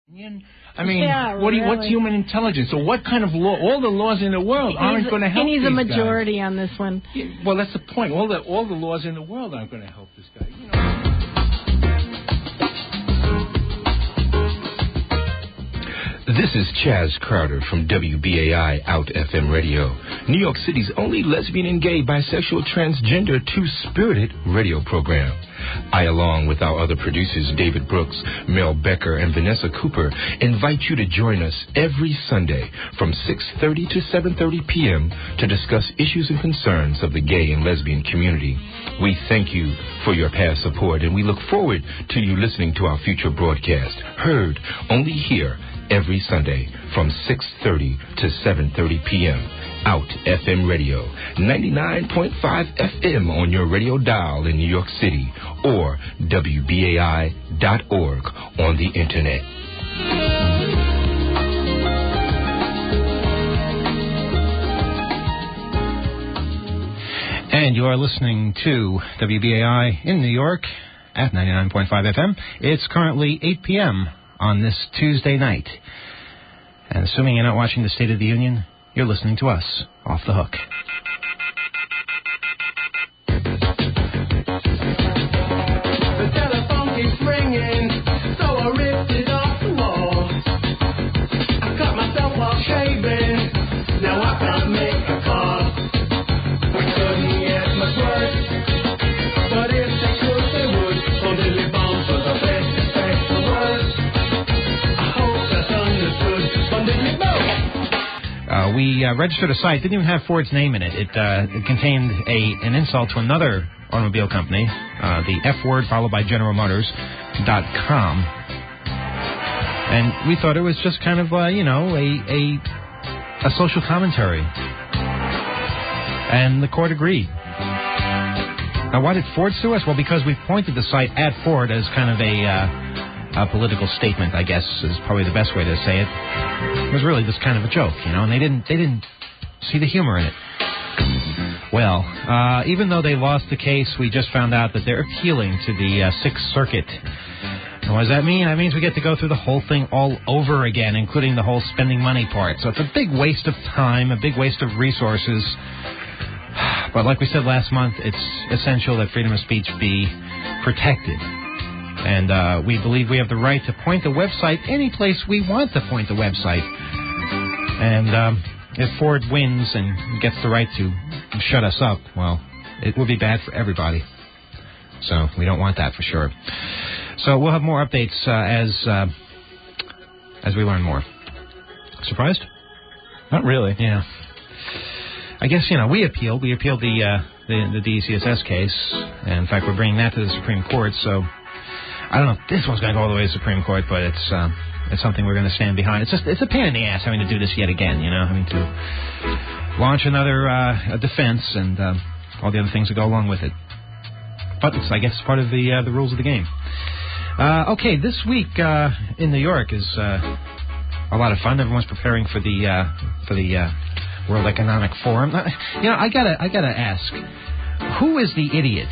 I mean, what's human intelligence? So what kind of law? All the laws in the world aren't going to help these guys. He needs a majority on this one. Yeah, well, that's the point. All the laws in the world aren't going to help this guy. You know. This is Chaz Crowder from WBAI Out FM Radio, New York City's only lesbian and gay, bisexual, transgender, two-spirited radio program. I, along with our other producers, David Brooks, Mel Becker, and Vanessa Cooper, invite you to join us every Sunday from 6:30 to 7:30 p.m. to discuss issues and concerns of the gay and lesbian community. We thank you for your past support, and we look forward to you listening to our future broadcast, heard only here every Sunday from 6:30 to 7:30 p.m. Out FM Radio, 99.5 FM on your radio dial in New York City, or WBAI.org on the Internet. And you are listening to WBAI in New York at 99.5 FM. It's currently 8 p.m. on this Tuesday night. And assuming you're not watching the State of the Union, you're listening to us off the hook. The telephone keeps ringing, so I ripped it off the wall. I cut myself while shaving, now I can't make a call. We couldn't get much worse, but if they could, they would. On the bombs was the best effect for words. I hope that's understood. On the We registered a site, didn't even have Ford's name in it. It contained an insult to another automobile company, the F word followed by General Motors.com. And we thought it was just kind of, a social commentary. And the court agreed. Now, why did Ford sue us? Well, because we pointed the site at Ford as kind of a political statement, I guess, is probably the best way to say it. It was really just kind of a joke, and they didn't see the humor in it. Well, even though they lost the case, we just found out that they're appealing to the Sixth Circuit. And what does that mean? That means we get to go through the whole thing all over again, including the whole spending money part. So it's a big waste of time, a big waste of resources. But like we said last month, it's essential that freedom of speech be protected. And we believe we have the right to point the website any place we want to point the website. And if Ford wins and gets the right to shut us up, well, it will be bad for everybody. So we don't want that for sure. So we'll have more updates as we learn more. Surprised? Not really. Yeah. I guess, we appealed. We appealed the DCSS case. And in fact, we're bringing that to the Supreme Court. So I don't know if this one's going to go all the way to the Supreme Court, but it's something we're going to stand behind. It's a pain in the ass having to do this yet again, having to launch another defense and all the other things that go along with it. But it's, I guess, part of the rules of the game. Okay, this week in New York is a lot of fun. Everyone's preparing for the World Economic Forum. I gotta ask, who is the idiot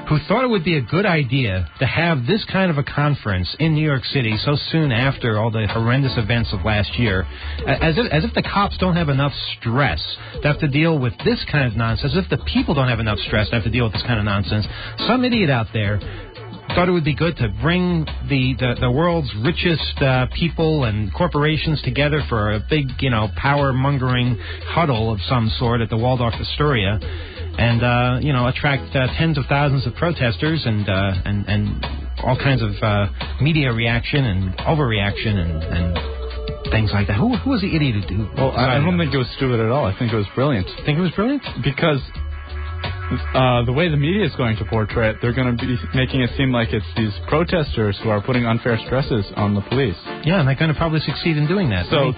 who thought it would be a good idea to have this kind of a conference in New York City so soon after all the horrendous events of last year, as if the cops don't have enough stress to have to deal with this kind of nonsense, as if the people don't have enough stress to have to deal with this kind of nonsense. Some idiot out there thought it would be good to bring the world's richest people and corporations together for a big, power-mongering huddle of some sort at the Waldorf Astoria. And, attract tens of thousands of protesters and all kinds of media reaction and overreaction and things like that. Who was the idiot who... Well, I don't think it was stupid at all. I think it was brilliant. Think it was brilliant? Because the way the media is going to portray it, they're going to be making it seem like it's these protesters who are putting unfair stresses on the police. Yeah, and they're going to probably succeed in doing that. So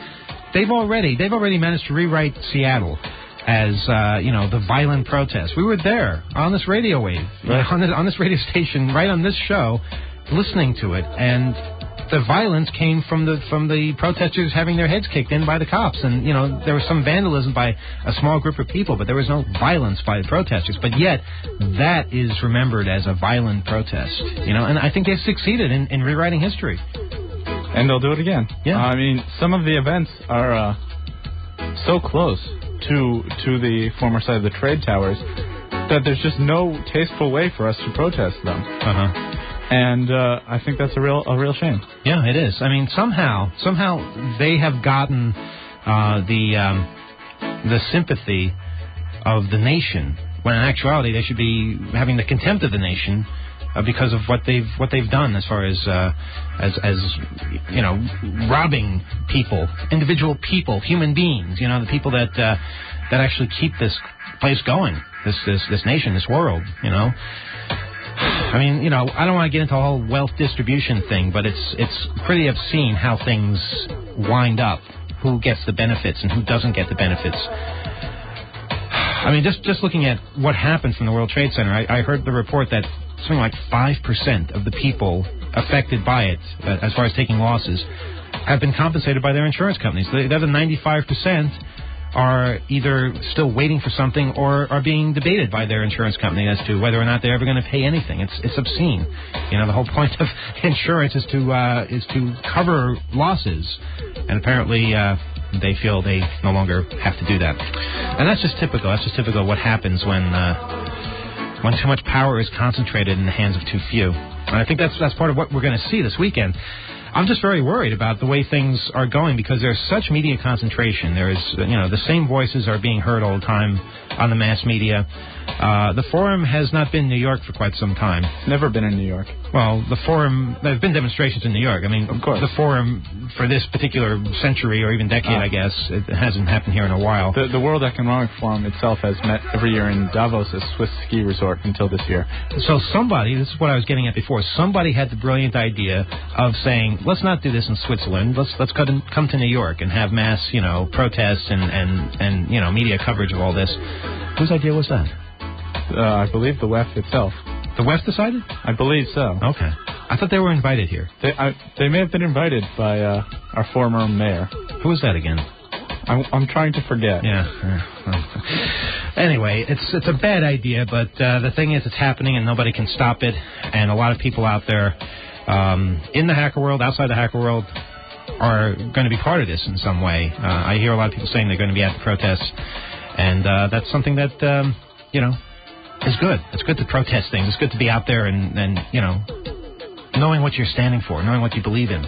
they've already managed to rewrite Seattle as, the violent protest. We were there on this radio wave, right. on this radio station, right on this show, listening to it, and the violence came from the protesters having their heads kicked in by the cops. And, there was some vandalism by a small group of people, but there was no violence by the protesters. But yet, that is remembered as a violent protest, and I think they've succeeded in rewriting history. And they'll do it again. Yeah. I mean, some of the events are so close to the former site of the trade towers that there's just no tasteful way for us to protest them. And I think that's a real shame. Yeah, it is. I mean, somehow they have gotten the sympathy of the nation, when in actuality they should be having the contempt of the nation because of what they've done as far as you know, robbing people, individual people, human beings. You know, the people that actually keep this place going, this nation, this world. You know. I mean, you know, I don't want to get into the whole wealth distribution thing, but it's pretty obscene how things wind up, who gets the benefits and who doesn't get the benefits. I mean, just looking at what happened from the World Trade Center, I heard the report that something like 5% of the people affected by it, as far as taking losses, have been compensated by their insurance companies. The other 95% are either still waiting for something or are being debated by their insurance company as to whether or not they're ever going to pay anything. It's obscene. You know, the whole point of insurance is to cover losses, and apparently they feel they no longer have to do that. And that's just typical. That's just typical of what happens when too much power is concentrated in the hands of too few. And I think that's part of what we're going to see this weekend. I'm just very worried about the way things are going because there's such media concentration. There's, you know, the same voices are being heard all the time on the mass media. The Forum has not been in New York for quite some time. Never been in New York. Well, the Forum, there have been demonstrations in New York. I mean, of course. The Forum for this particular century or even decade, I guess, it hasn't happened here in a while. The World Economic Forum itself has met every year in Davos, a Swiss ski resort, until this year. So somebody, this is what I was getting at before, somebody had the brilliant idea of saying, let's not do this in Switzerland. Let's come to New York and have mass, you know, protests and you know, media coverage of all this. Whose idea was that? I believe the WEF itself. The WEF decided? I believe so. Okay. I thought they were invited here. They may have been invited by our former mayor. Who was that again? I'm trying to forget. Yeah. Anyway, it's a bad idea, but the thing is, it's happening and nobody can stop it. And a lot of people out there in the hacker world, outside the hacker world, are going to be part of this in some way. I hear a lot of people saying they're going to be at the protests, and that's something that you know, is good. It's good to protest things. It's good to be out there and you know, knowing what you're standing for, knowing what you believe in.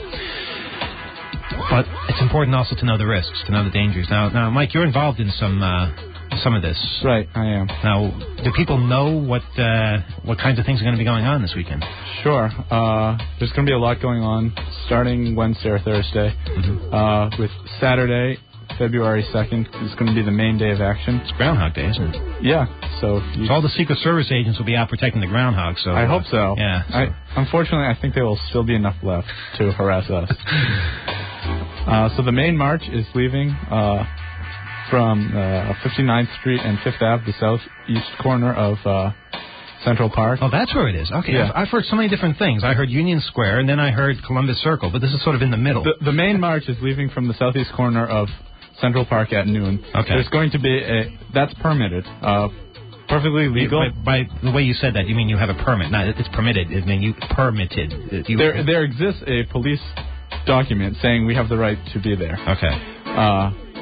But it's important also to know the risks, to know the dangers. Now, Mike, you're involved in some of this. Right, I am. Now, do people know what kinds of things are going to be going on this weekend? Sure. There's going to be a lot going on starting Wednesday or Thursday. Mm-hmm. With Saturday, February 2nd, is going to be the main day of action. It's Groundhog Day, isn't it? Yeah. So all the Secret Service agents will be out protecting the groundhog. So I hope so. Yeah. So. Unfortunately, I think there will still be enough left to harass us. So the main march is leaving from 59th Street and 5th Ave, the southeast corner of Central Park. Oh, that's where it is. Okay. Yeah. I've heard so many different things. I heard Union Square, and then I heard Columbus Circle, but this is sort of in the middle. The main march is leaving from the southeast corner of Central Park at noon. Okay. There's going to be that's permitted. Perfectly legal. By the way you said that, you mean you have a permit. Not it's permitted. I mean you permitted. There exists a police document saying we have the right to be there. Okay.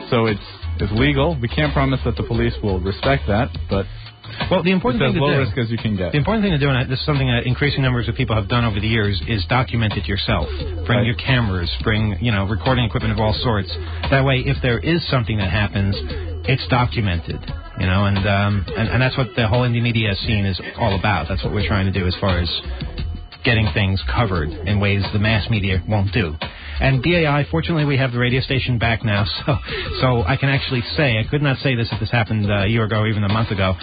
So it's legal. We can't promise that the police will respect that, but well, the important thing it's to as low do, risk as you can get. The important thing to do, and this is something that increasing numbers of people have done over the years, is document it yourself. Bring your cameras, bring recording equipment of all sorts. That way, if there is something that happens, it's documented. And that's what the whole indie media scene is all about. That's what we're trying to do as far as getting things covered in ways the mass media won't do. And BAI, fortunately, we have the radio station back now, so I can actually say, I could not say this if this happened a year ago or even a month ago,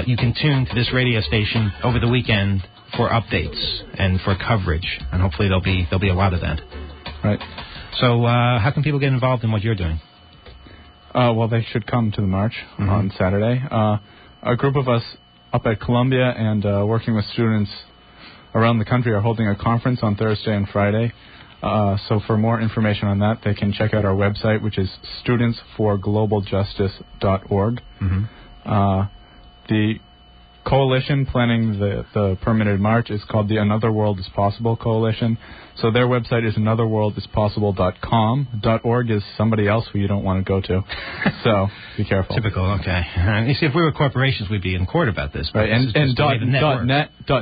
you can tune to this radio station over the weekend for updates and for coverage, and hopefully there'll be a lot of that. Right. So how can people get involved in what you're doing? Well, they should come to the march on Saturday. A group of us up at Columbia and working with students around the country are holding a conference on Thursday and Friday. So for more information on that, they can check out our website, which is studentsforglobaljustice.org. The coalition planning the permitted march is called the Another World is Possible Coalition. So their website is anotherworldispossible.com. .org is somebody else who you don't want to go to. So be careful. Typical, okay. You see, if we were corporations, we'd be in court about this. Right, and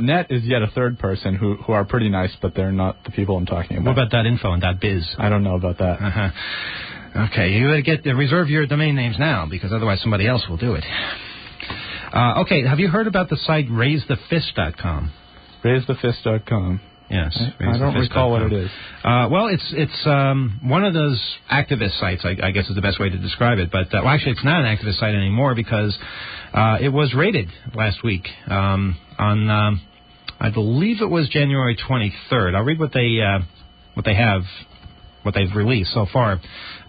.net is yet a third person who are pretty nice, but they're not the people I'm talking about. What about .info and .biz? I don't know about that. Okay, you better reserve your domain names now, because otherwise somebody else will do it. Okay, have you heard about the site raisethefist.com? Raisethefist.com. Yes. I don't recall what it is. Well, it's one of those activist sites, I guess is the best way to describe it. But well, actually, it's not an activist site anymore because it was raided last week on, I believe it was January 23rd. I'll read what they've released so far.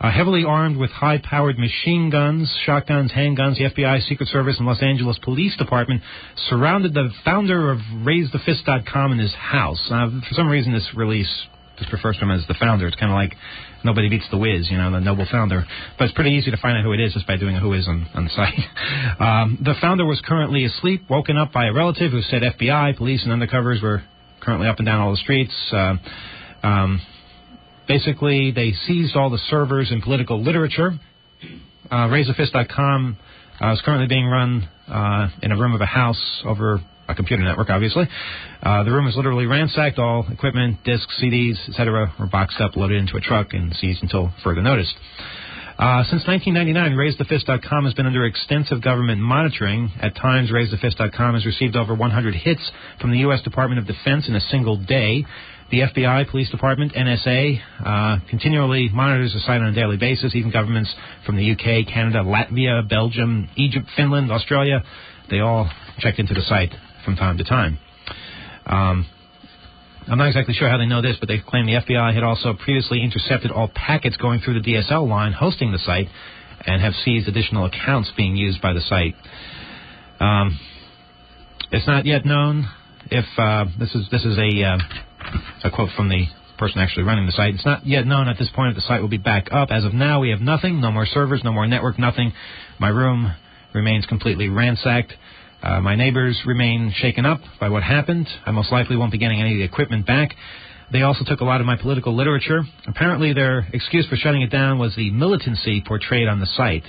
Heavily armed with high-powered machine guns, shotguns, handguns, the FBI, Secret Service, and Los Angeles Police Department surrounded the founder of RaiseTheFist.com in his house. For some reason, this release just refers to him as the founder. It's kind of like Nobody Beats the Wiz, the noble founder. But it's pretty easy to find out who it is just by doing a who is on the site. The founder was currently asleep, woken up by a relative who said FBI, police, and undercovers were currently up and down all the streets. Basically, they seized all the servers in political literature. RaiseTheFist.com is currently being run in a room of a house over a computer network, obviously. The room is literally ransacked. All equipment, discs, CDs, etc. were boxed up, loaded into a truck, and seized until further notice. Since 1999, RaiseTheFist.com has been under extensive government monitoring. At times, RaiseTheFist.com has received over 100 hits from the U.S. Department of Defense in a single day. The FBI, Police Department, NSA continually monitors the site on a daily basis. Even governments from the UK, Canada, Latvia, Belgium, Egypt, Finland, Australia, they all checked into the site from time to time. I'm not exactly sure how they know this, but they claim the FBI had also previously intercepted all packets going through the DSL line hosting the site and have seized additional accounts being used by the site. It's not yet known if this is a quote from the person actually running the site. It's not yet known at this point if the site will be back up. As of now, we have nothing, no more servers, no more network, nothing. My room remains completely ransacked. My neighbors remain shaken up by what happened. I most likely won't be getting any of the equipment back. They also took a lot of my political literature. Apparently their excuse for shutting it down was the militancy portrayed on the site.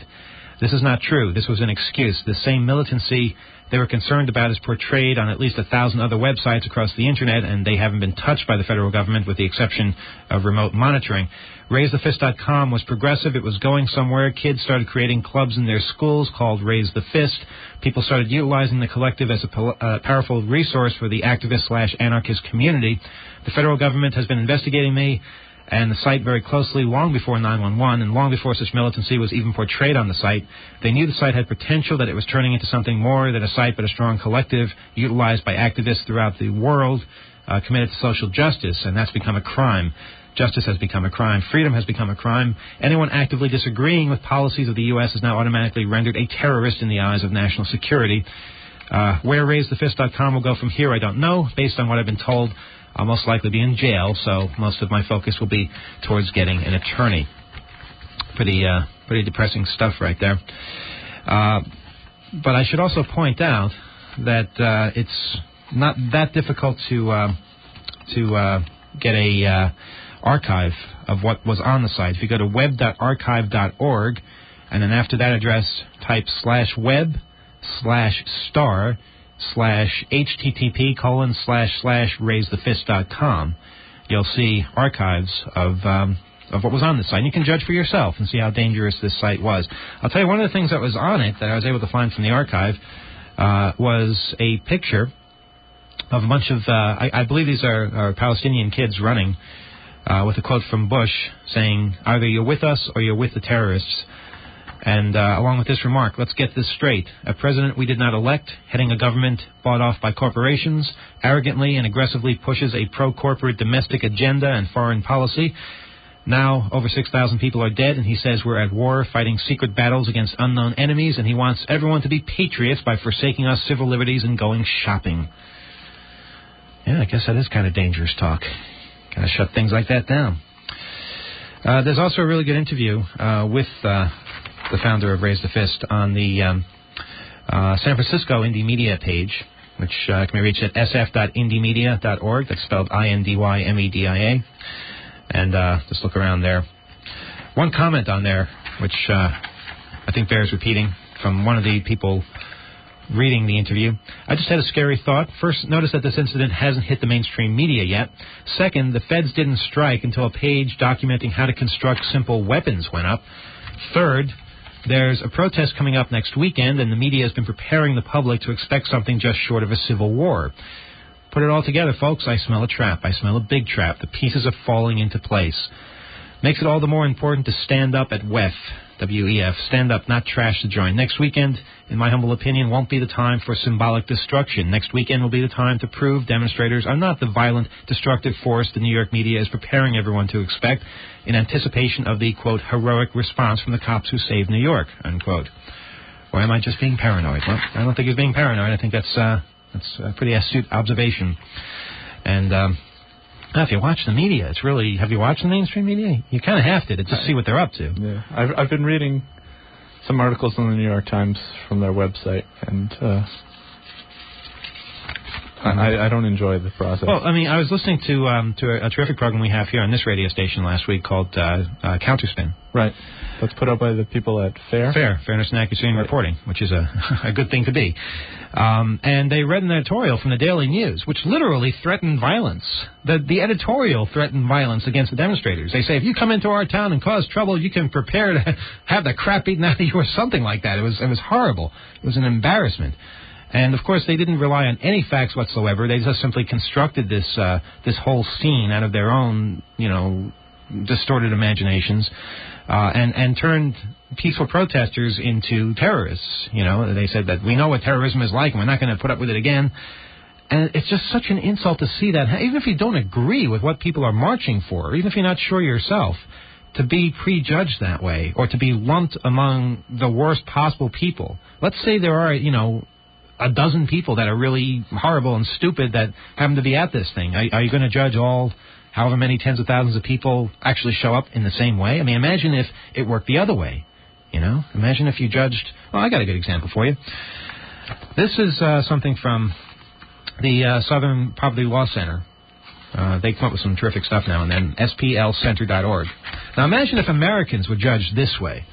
This is not true. This was an excuse. The same militancy they were concerned about is portrayed on at least 1,000 other websites across the Internet, and they haven't been touched by the federal government with the exception of remote monitoring. RaiseTheFist.com was progressive. It was going somewhere. Kids started creating clubs in their schools called Raise the Fist. People started utilizing the collective as a powerful resource for the activist/anarchist community. The federal government has been investigating me and the site very closely long before 9/11 and long before such militancy was even portrayed on the site. They knew the site had potential, that it was turning into something more than a site but a strong collective utilized by activists throughout the world committed to social justice, and that's become a crime. Justice has become a crime. Freedom has become a crime. Anyone actively disagreeing with policies of the U.S. is now automatically rendered a terrorist in the eyes of national security. Where RaiseTheFist.com will go from here, I don't know. Based on what I've been told, I'll most likely be in jail, so most of my focus will be towards getting an attorney. Pretty depressing stuff right there. But I should also point out that it's not that difficult to get a archive of what was on the site. If you go to web.archive.org, and then after that address type /web/star/http://raisethefist.com, you'll see archives of what was on the site. And you can judge for yourself and see how dangerous this site was. I'll tell you, one of the things that was on it that I was able to find from the archive was a picture of a bunch of, I believe these are Palestinian kids running, with a quote from Bush saying, "Either you're with us or you're with the terrorists." And along with this remark, let's get this straight. A president we did not elect, heading a government bought off by corporations, arrogantly and aggressively pushes a pro-corporate domestic agenda and foreign policy. Now, over 6,000 people are dead, and he says we're at war, fighting secret battles against unknown enemies, and he wants everyone to be patriots by forsaking our civil liberties and going shopping. Yeah, I guess that is kind of dangerous talk. Gotta shut things like that down. There's also a really good interview with the founder of Raise the Fist on the San Francisco Indie Media page, which can be reached at sf.indiemedia.org. That's spelled INDYMEDIA. And just look around there. One comment on there, which I think bears repeating, from one of the people reading the interview. I just had a scary thought. First, notice that this incident hasn't hit the mainstream media yet. Second, the feds didn't strike until a page documenting how to construct simple weapons went up. Third, there's a protest coming up next weekend, and the media has been preparing the public to expect something just short of a civil war. Put it all together, folks. I smell a trap. I smell a big trap. The pieces are falling into place. Makes it all the more important to stand up at WEF. W-E-F. Stand up, not trash the joint. Next weekend, in my humble opinion, won't be the time for symbolic destruction. Next weekend will be the time to prove demonstrators are not the violent, destructive force the New York media is preparing everyone to expect in anticipation of the, quote, heroic response from the cops who saved New York, unquote. Or am I just being paranoid? Well, I don't think he's being paranoid. I think that's a pretty astute observation. And if you watch the media, it's really... Have you watched the mainstream media? You kind of have to just see what they're up to. Yeah, I've been reading some articles in the New York Times from their website, and I don't enjoy the process. Well, I mean, I was listening to a terrific program we have here on this radio station last week called Counterspin. Right. That's put out by the people at Fairness and Accuracy in Reporting, which is a good thing to be. And they read an editorial from the Daily News, which literally threatened violence. The editorial threatened violence against the demonstrators. They say, if you come into our town and cause trouble, you can prepare to have the crap beaten out of you or something like that. It was horrible. It was an embarrassment. And, of course, they didn't rely on any facts whatsoever. They just simply constructed this whole scene out of their own, distorted imaginations, and turned peaceful protesters into terrorists. They said that we know what terrorism is like and we're not going to put up with it again. And it's just such an insult to see that, even if you don't agree with what people are marching for, or even if you're not sure yourself, to be prejudged that way, or to be lumped among the worst possible people. Let's say there are, a dozen people that are really horrible and stupid that happen to be at this thing. Are you going to judge all however many tens of thousands of people actually show up in the same way? I mean, imagine if it worked the other way. Imagine if you judged... Well, I got a good example for you. This is something from the Southern Poverty Law Center. They come up with some terrific stuff now and then. SPLcenter.org. Now, imagine if Americans were judged this way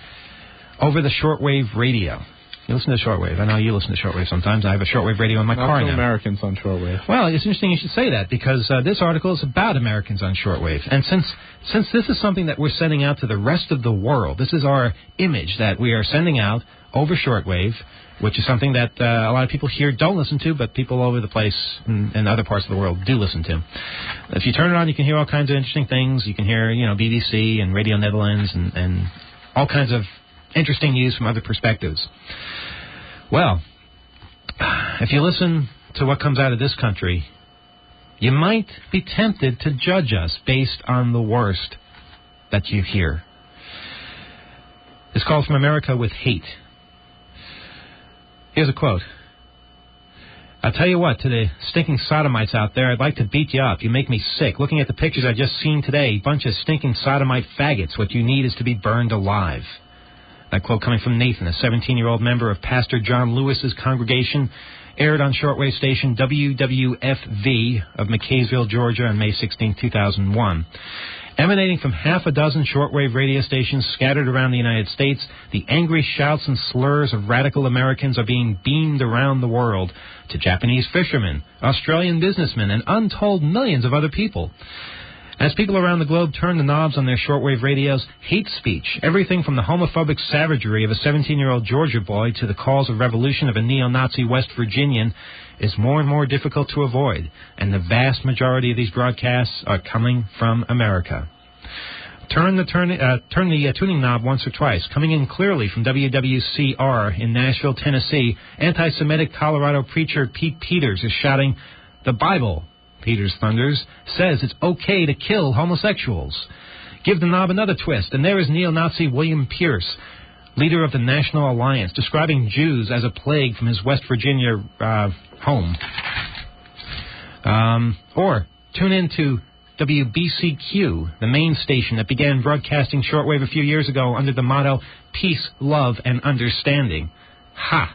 over the shortwave radio. You listen to shortwave. I know you listen to shortwave sometimes. I have a shortwave radio in my car now. Americans on shortwave. Well, it's interesting you should say that, because this article is about Americans on shortwave. And since this is something that we're sending out to the rest of the world, this is our image that we are sending out over shortwave, which is something that a lot of people here don't listen to, but people all over the place in other parts of the world do listen to. If you turn it on, you can hear all kinds of interesting things. You can hear, BBC and Radio Netherlands and all kinds of interesting news from other perspectives. Well, if you listen to what comes out of this country, you might be tempted to judge us based on the worst that you hear. It's called From America with Hate. Here's a quote. I'll tell you what, to the stinking sodomites out there, I'd like to beat you up. You make me sick. Looking at the pictures I've just seen today, bunch of stinking sodomite faggots. What you need is to be burned alive. That quote coming from Nathan, a 17-year-old member of Pastor John Lewis's congregation, aired on shortwave station WWFV of McKaysville, Georgia on May 16, 2001. Emanating from half a dozen shortwave radio stations scattered around the United States, the angry shouts and slurs of radical Americans are being beamed around the world to Japanese fishermen, Australian businessmen, and untold millions of other people. As people around the globe turn the knobs on their shortwave radios, hate speech, everything from the homophobic savagery of a 17-year-old Georgia boy to the calls of revolution of a neo-Nazi West Virginian, is more and more difficult to avoid, and the vast majority of these broadcasts are coming from America. Turn the tuning knob once or twice. Coming in clearly from WWCR in Nashville, Tennessee, anti-Semitic Colorado preacher Pete Peters is shouting, "The Bible," Peters thunders, "says it's okay to kill homosexuals." Give the knob another twist, and there is neo-Nazi William Pierce, leader of the National Alliance, describing Jews as a plague from his West Virginia home. Or tune in to WBCQ, the main station that began broadcasting shortwave a few years ago under the motto, Peace, Love, and Understanding. Ha!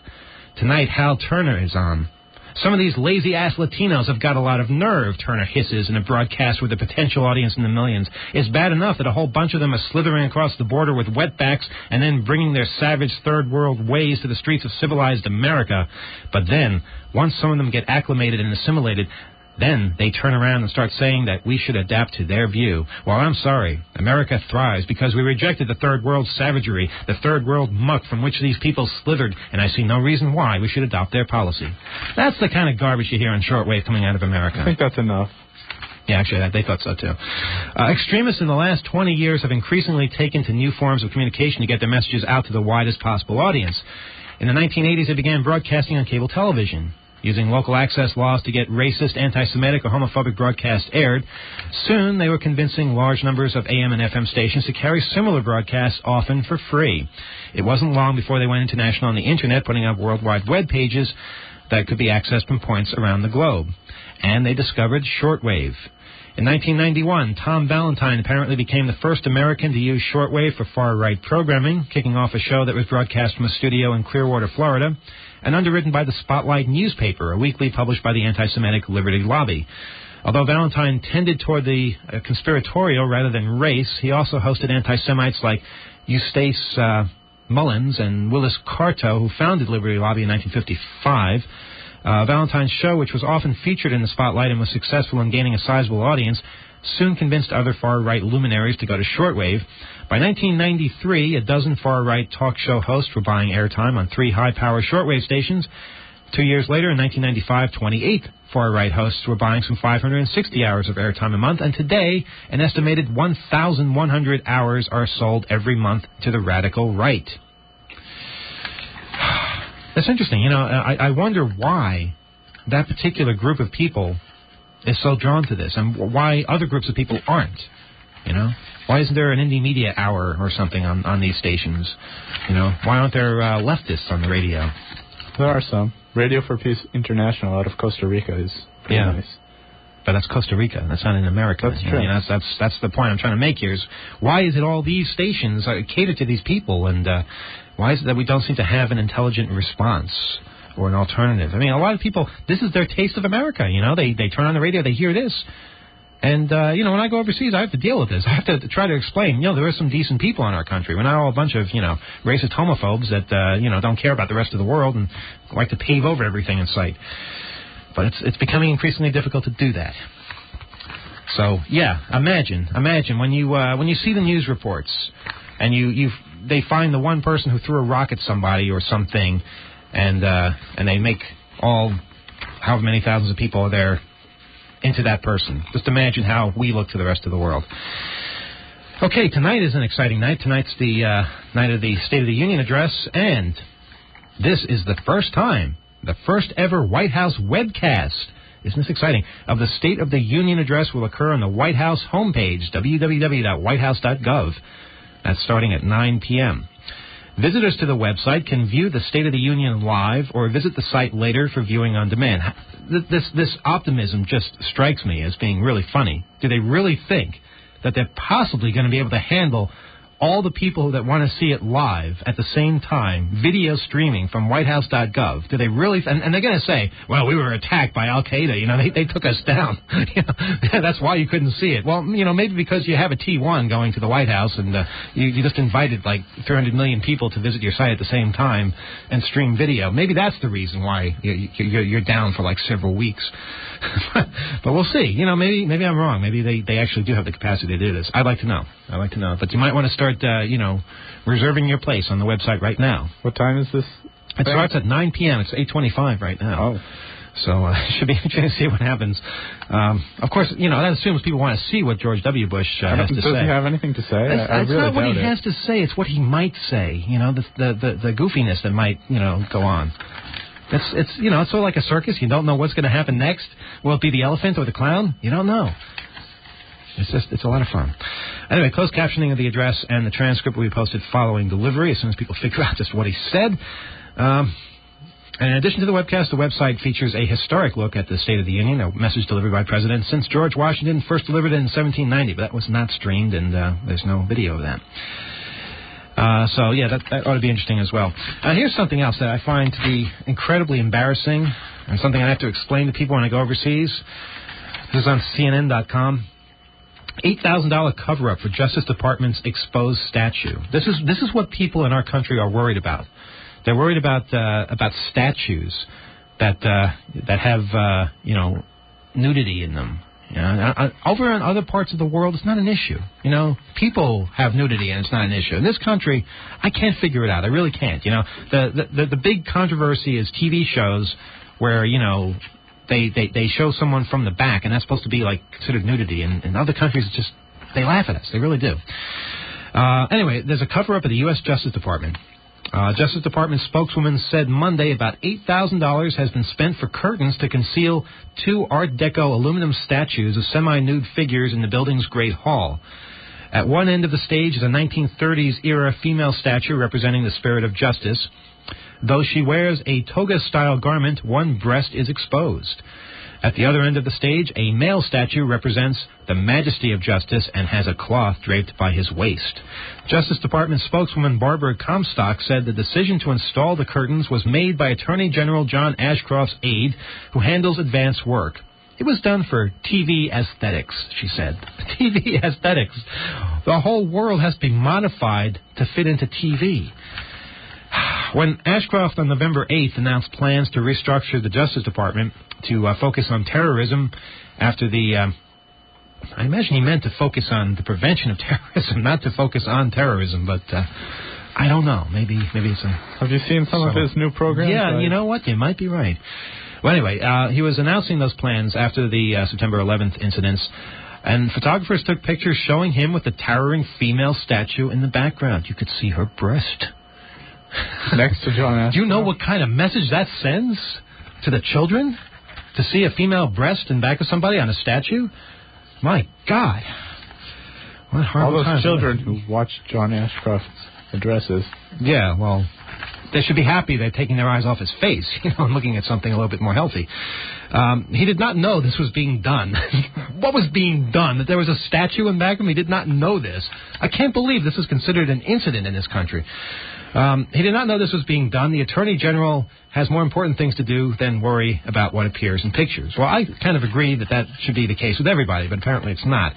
Tonight, Hal Turner is on. Some of these lazy-ass Latinos have got a lot of nerve, Turner hisses in a broadcast with a potential audience in the millions. It's bad enough that a whole bunch of them are slithering across the border with wetbacks and then bringing their savage third-world ways to the streets of civilized America. But then, once some of them get acclimated and assimilated, then they turn around and start saying that we should adapt to their view. Well, I'm sorry. America thrives because we rejected the third world savagery, the third world muck from which these people slithered, and I see no reason why we should adopt their policy. That's the kind of garbage you hear on shortwave coming out of America. I think that's enough. Yeah, actually, they thought so, too. Extremists in the last 20 years have increasingly taken to new forms of communication to get their messages out to the widest possible audience. In the 1980s, they began broadcasting on cable television, using local access laws to get racist, anti-Semitic, or homophobic broadcasts aired. Soon, they were convincing large numbers of AM and FM stations to carry similar broadcasts, often for free. It wasn't long before they went international on the Internet, putting up worldwide web pages that could be accessed from points around the globe. And they discovered shortwave. In 1991, Tom Valentine apparently became the first American to use shortwave for far-right programming, kicking off a show that was broadcast from a studio in Clearwater, Florida, and underwritten by the Spotlight newspaper, a weekly published by the anti-Semitic Liberty Lobby. Although Valentine tended toward the conspiratorial rather than race, he also hosted anti-Semites like Eustace Mullins and Willis Carto, who founded Liberty Lobby in 1955. Valentine's show, which was often featured in the Spotlight and was successful in gaining a sizable audience, soon convinced other far-right luminaries to go to shortwave. By 1993, a dozen far-right talk show hosts were buying airtime on 3 high-power shortwave stations. 2 years later, in 1995, 28 far-right hosts were buying some 560 hours of airtime a month, and today, an estimated 1,100 hours are sold every month to the radical right. That's interesting. You know, I wonder why that particular group of people is so drawn to this, and why other groups of people aren't. You know, why isn't there an indie media hour or something on these stations? You know, why aren't there leftists on the radio? There are some. Radio for Peace International out of Costa Rica is pretty nice. But that's Costa Rica. That's not in America. That's true. You know, that's the point I'm trying to make here is why is it all these stations cater to these people, and why is it that we don't seem to have an intelligent response or an alternative? I mean, a lot of people, this is their taste of America, you know. They turn on the radio, they hear this. And, you know, when I go overseas, I have to deal with this. I have to try to explain, you know, there are some decent people in our country. We're not all a bunch of, you know, racist homophobes that, you know, don't care about the rest of the world and like to pave over everything in sight. But it's becoming increasingly difficult to do that. So, yeah, imagine when you see the news reports and they find the one person who threw a rock at somebody or something, and they make all however many thousands of people are there into that person. Just imagine how we look to the rest of the world. Okay, tonight is an exciting night. Tonight's the night of the State of the Union address, and this is the first time, the first ever White House webcast, isn't this exciting, of the State of the Union address will occur on the White House homepage, www.whitehouse.gov. That's starting at 9 p.m. Visitors to the website can view the State of the Union live or visit the site later for viewing on demand. This optimism just strikes me as being really funny. Do they really think that they're possibly going to be able to handle all the people that want to see it live at the same time, video streaming from whitehouse.gov? Do they really? And they're going to say, well, we were attacked by Al-Qaeda. You know, they took us down. You know, that's why you couldn't see it. Well, you know, maybe because you have a T1 going to the White House and you just invited like 300 million people to visit your site at the same time and stream video. Maybe that's the reason why you're down for like several weeks. But we'll see. You know, maybe I'm wrong. Maybe they actually do have the capacity to do this. I'd like to know. But you might want to start, you know, reserving your place on the website right now. What time is this? It starts at 9 p.m. It's 8:25 right now. Oh. So it should be interesting to see what happens. Of course, you know, that assumes people want to see what George W. Bush has to say. Does he have anything to say? I it's really not what he doubt has to say. It's what he might say. You know, the goofiness that might, you know, go on. It's you know, it's sort of like a circus. You don't know what's going to happen next. Will it be the elephant or the clown? You don't know. It's a lot of fun. Anyway, closed captioning of the address and the transcript will be posted following delivery as soon as people figure out just what he said. And in addition to the webcast, the website features a historic look at the State of the Union, a message delivered by President since George Washington first delivered it in 1790, but that was not streamed, and there's no video of that. So, yeah, that ought to be interesting as well. Here's something else that I find to be incredibly embarrassing and something I have to explain to people when I go overseas. This is on CNN.com. $8,000 cover-up for Justice Department's exposed statue. This is what people in our country are worried about. They're worried about statues that have nudity in them. Over in other parts of the world, it's not an issue. People have nudity and it's not an issue. In this country, I can't figure it out. I really can't. The big controversy is TV shows where they show someone from the back, and that's supposed to be like considered nudity. And in other countries, it's just they laugh at us. They really do. Anyway, there's a cover-up at the U.S. Justice Department. Justice Department spokeswoman said Monday about $8,000 has been spent for curtains to conceal 2 Art Deco aluminum statues of semi-nude figures in the building's Great Hall. At one end of the stage is a 1930s-era female statue representing the spirit of justice. Though she wears a toga-style garment, one breast is exposed. At the other end of the stage, a male statue represents the majesty of justice and has a cloth draped by his waist. Justice Department spokeswoman Barbara Comstock said the decision to install the curtains was made by Attorney General John Ashcroft's aide, who handles advance work. It was done for TV aesthetics, she said. TV aesthetics. The whole world has to be modified to fit into TV. When Ashcroft on November 8th announced plans to restructure the Justice Department to focus on terrorism after the... I imagine he meant to focus on the prevention of terrorism, not to focus on terrorism, but I don't know. Maybe it's a... Have you seen some of his new programs? Yeah, you know what? You might be right. Well, anyway, he was announcing those plans after the September 11th incidents, and photographers took pictures showing him with the towering female statue in the background. You could see her breast. Next to John Ashcroft. Do you know what kind of message that sends to the children? To see a female breast in back of somebody on a statue? My God. What horrible all those children who watch John Ashcroft's addresses. Yeah, well, they should be happy they're taking their eyes off his face, and looking at something a little bit more healthy. He did not know this was being done. What was being done? That there was a statue in back of him? He did not know this. I can't believe this is considered an incident in this country. He did not know this was being done. The Attorney General has more important things to do than worry about what appears in pictures. Well, I kind of agree that should be the case with everybody, but apparently it's not.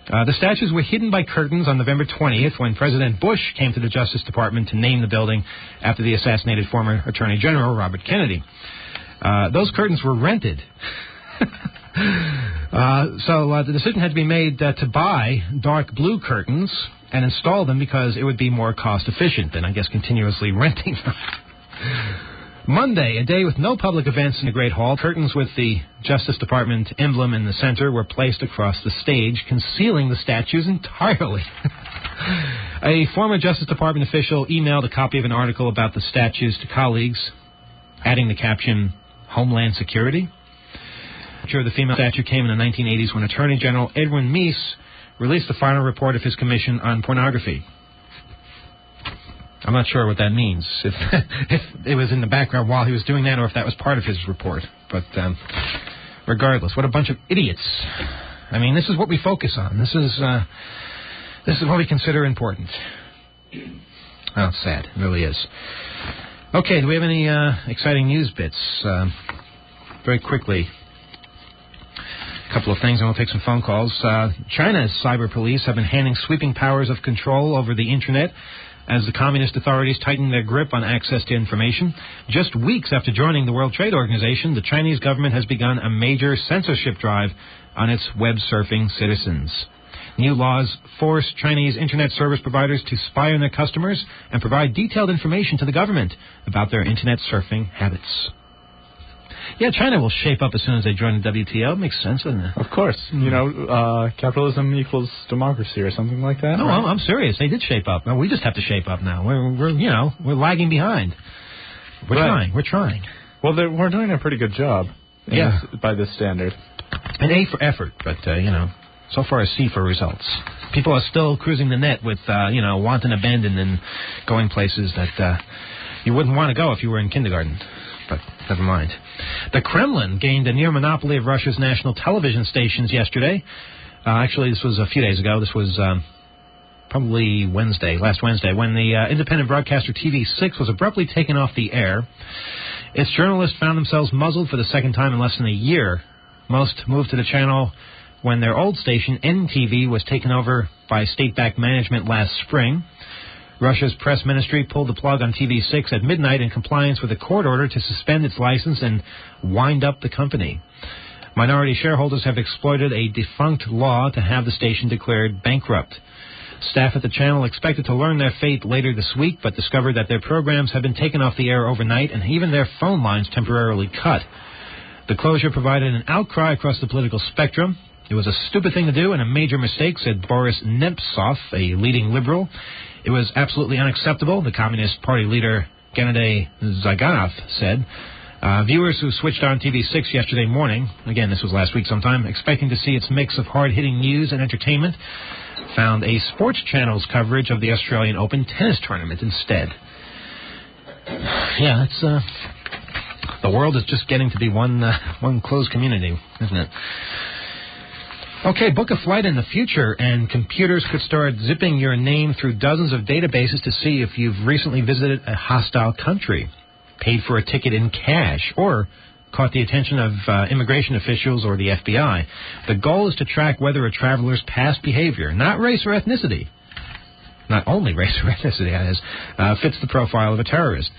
The statues were hidden by curtains on November 20th when President Bush came to the Justice Department to name the building after the assassinated former Attorney General Robert Kennedy. Those curtains were rented. So the decision had to be made to buy dark blue curtains and install them because it would be more cost efficient than, I guess, continuously renting them. Monday, a day with no public events in the Great Hall, curtains with the Justice Department emblem in the center were placed across the stage, concealing the statues entirely. A former Justice Department official emailed a copy of an article about the statues to colleagues, adding the caption, Homeland Security. The female statue came in the 1980s when Attorney General Edwin Meese released the final report of his commission on pornography. I'm not sure what that means, if it was in the background while he was doing that or if that was part of his report. But regardless, what a bunch of idiots. I mean, this is what we focus on. This is what we consider important. Oh, it's sad. It really is. Okay, do we have any exciting news bits? Very quickly. A couple of things, and we'll take some phone calls. China's cyber police have been handing sweeping powers of control over the Internet as the communist authorities tighten their grip on access to information. Just weeks after joining the World Trade Organization, the Chinese government has begun a major censorship drive on its web-surfing citizens. New laws force Chinese Internet service providers to spy on their customers and provide detailed information to the government about their Internet surfing habits. Yeah, China will shape up as soon as they join the WTO. Makes sense, doesn't it? Of course. You know, capitalism equals democracy or something like that. No, right? I'm serious. They did shape up. We just have to shape up now. We're lagging behind. We're trying. Well, we're doing a pretty good job. Yeah. By this standard. An A for effort, but, so far a C for results. People are still cruising the net with, wanton abandon and going places that you wouldn't want to go if you were in kindergarten. But never mind. The Kremlin gained a near monopoly of Russia's national television stations yesterday. Actually, this was a few days ago. This was probably last Wednesday, when the independent broadcaster TV6 was abruptly taken off the air. Its journalists found themselves muzzled for the second time in less than a year. Most moved to the channel when their old station, NTV, was taken over by state-backed management last spring. Russia's press ministry pulled the plug on TV6 at midnight in compliance with a court order to suspend its license and wind up the company. Minority shareholders have exploited a defunct law to have the station declared bankrupt. Staff at the channel expected to learn their fate later this week, but discovered that their programs have been taken off the air overnight and even their phone lines temporarily cut. The closure provided an outcry across the political spectrum. It was a stupid thing to do and a major mistake, said Boris Nemtsov, a leading liberal. It was absolutely unacceptable, the Communist Party leader Gennady Zyganov said. Viewers who switched on TV6 yesterday morning, again, this was last week sometime, expecting to see its mix of hard-hitting news and entertainment, found a sports channel's coverage of the Australian Open tennis tournament instead. Yeah, it's the world is just getting to be one closed community, isn't it? Okay, book a flight in the future, and computers could start zipping your name through dozens of databases to see if you've recently visited a hostile country, paid for a ticket in cash, or caught the attention of immigration officials or the FBI. The goal is to track whether a traveler's past behavior, not race or ethnicity, not only race or ethnicity, that is, fits the profile of a terrorist.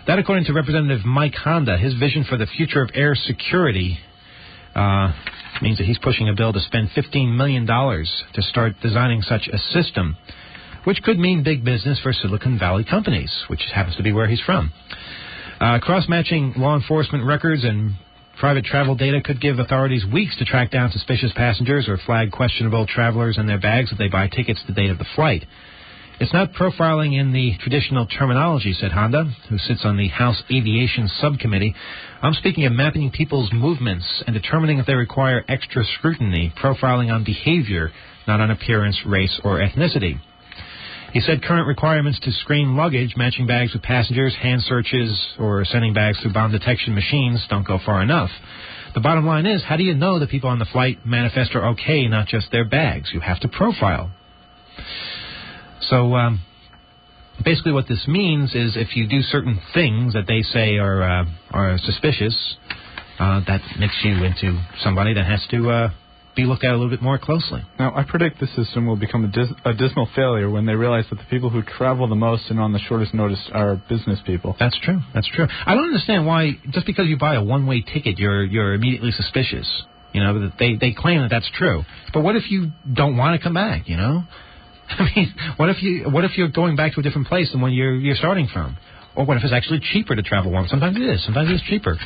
That, according to Representative Mike Honda, his vision for the future of air security means that he's pushing a bill to spend $15 million to start designing such a system, which could mean big business for Silicon Valley companies, which happens to be where he's from. Cross-matching law enforcement records and private travel data could give authorities weeks to track down suspicious passengers or flag questionable travelers and their bags if they buy tickets the date of the flight. It's not profiling in the traditional terminology, said Honda, who sits on the House Aviation Subcommittee. I'm speaking of mapping people's movements and determining if they require extra scrutiny, profiling on behavior, not on appearance, race, or ethnicity. He said current requirements to screen luggage, matching bags with passengers, hand searches, or sending bags through bomb detection machines don't go far enough. The bottom line is, how do you know that people on the flight manifest are okay, not just their bags? You have to profile. So, basically what this means is if you do certain things that they say are suspicious, that makes you into somebody that has to be looked at a little bit more closely. Now, I predict this system will become a dismal failure when they realize that the people who travel the most and on the shortest notice are business people. That's true. That's true. I don't understand why, just because you buy a one-way ticket, you're immediately suspicious. You know, they claim that that's true. But what if you don't want to come back, you know? I mean, what if you're going back to a different place than when you're starting from? Or what if it's actually cheaper to travel one? Sometimes it is. Sometimes it's cheaper,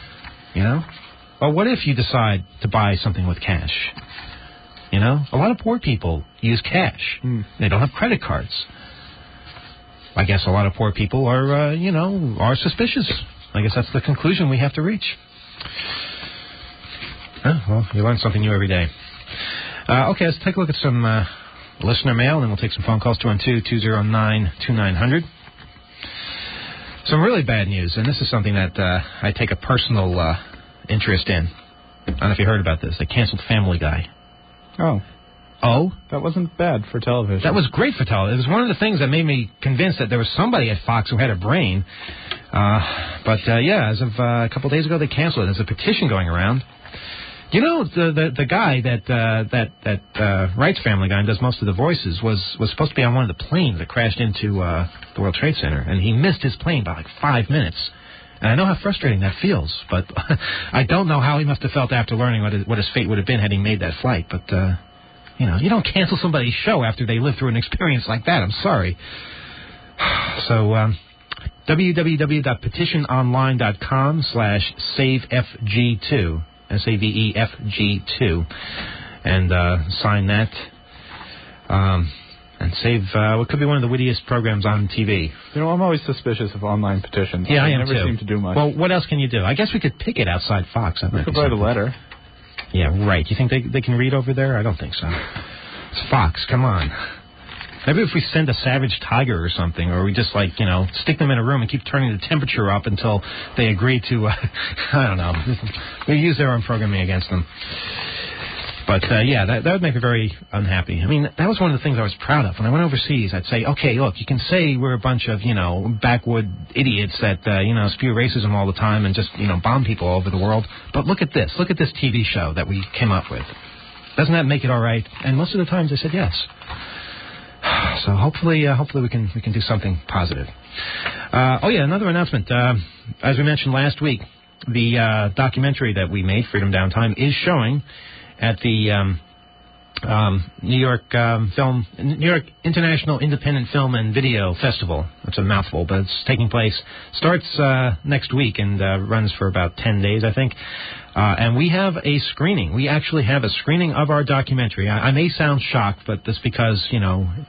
you know? Or what if you decide to buy something with cash? You know? A lot of poor people use cash. They don't have credit cards. I guess a lot of poor people are suspicious. I guess that's the conclusion we have to reach. Well, you learn something new every day. Okay, let's take a look at some listener mail, and then we'll take some phone calls, 212-209-2900. Some really bad news, and this is something that I take a personal interest in. I don't know if you heard about this. They canceled Family Guy. Oh. Oh? That wasn't bad for television. That was great for television. It was one of the things that made me convinced that there was somebody at Fox who had a brain. But as of a couple of days ago, they canceled it. There's a petition going around. You know, the guy that writes Family Guy and does most of the voices was supposed to be on one of the planes that crashed into the World Trade Center, and he missed his plane by like 5 minutes. And I know how frustrating that feels, but I don't know how he must have felt after learning what his fate would have been had he made that flight. But you don't cancel somebody's show after they live through an experience like that. I'm sorry. So www.petitiononline.com/SaveFG2. SAVEFG2, and sign that, and save what could be one of the wittiest programs on TV. You know, I'm always suspicious of online petitions. Yeah, I am never too. Seem to do much. Well, what else can you do? I guess we could picket outside Fox. We could write a letter. Yeah, right. You think they can read over there? I don't think so. It's Fox. Come on. Maybe if we send a savage tiger or something, or we just, stick them in a room and keep turning the temperature up until they agree to, I don't know. We use their own programming against them. But, yeah, that would make me very unhappy. I mean, that was one of the things I was proud of. When I went overseas, I'd say, okay, look, you can say we're a bunch of, backwood idiots that, spew racism all the time and just, bomb people all over the world. But look at this. Look at this TV show that we came up with. Doesn't that make it all right? And most of the times they said yes. So hopefully we can do something positive. Another announcement. As we mentioned last week, the documentary that we made, Freedom Downtime, is showing at the New York International Independent Film and Video Festival. That's a mouthful, but it's taking place. Starts next week and runs for about 10 days, I think. And we have a screening. We actually have a screening of our documentary. I may sound shocked, but that's because,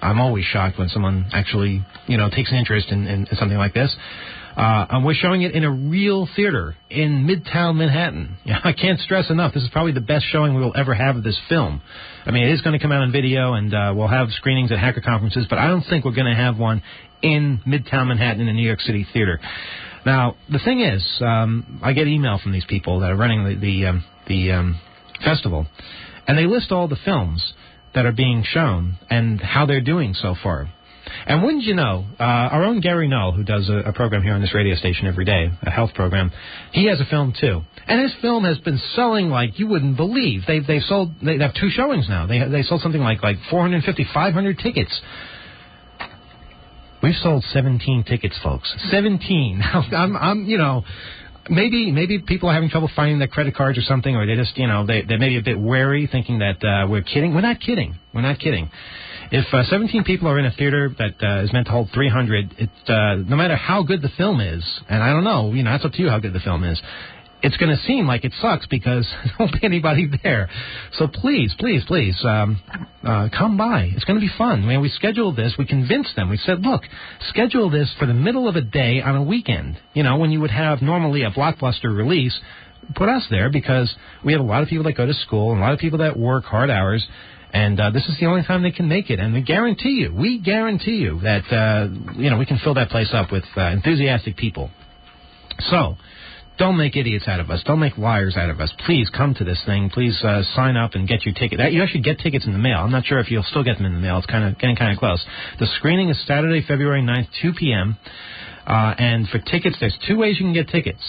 I'm always shocked when someone actually, takes an interest in something like this. And we're showing it in a real theater in Midtown Manhattan. I can't stress enough, this is probably the best showing we will ever have of this film. I mean, it is going to come out on video, and we'll have screenings at hacker conferences, but I don't think we're going to have one in Midtown Manhattan in a New York City theater. Now, the thing is, I get email from these people that are running the festival, and they list all the films that are being shown and how they're doing so far. And wouldn't you know, our own Gary Null, who does a program here on this radio station every day, a health program, he has a film too. And his film has been selling like you wouldn't believe. They have 2 showings now. They sold something like 450, 500 tickets. We've sold 17 tickets, folks. 17. Maybe people are having trouble finding their credit cards or something, or they just, they may be a bit wary, thinking that we're kidding. We're not kidding. We're not kidding. If 17 people are in a theater that is meant to hold 300, no matter how good the film is, and I don't know, it's up to you how good the film is, it's going to seem like it sucks because there won't be anybody there. So please, please, please, come by. It's going to be fun. I mean, we scheduled this. We convinced them. We said, look, schedule this for the middle of a day on a weekend. When you would have normally a blockbuster release, put us there because we have a lot of people that go to school and a lot of people that work hard hours. And this is the only time they can make it. And we guarantee you that, we can fill that place up with enthusiastic people. So don't make idiots out of us. Don't make liars out of us. Please come to this thing. Please sign up and get your ticket. You actually get tickets in the mail. I'm not sure if you'll still get them in the mail. It's getting kind of close. The screening is Saturday, February 9th, 2 p.m. And for tickets, there's 2 ways you can get tickets.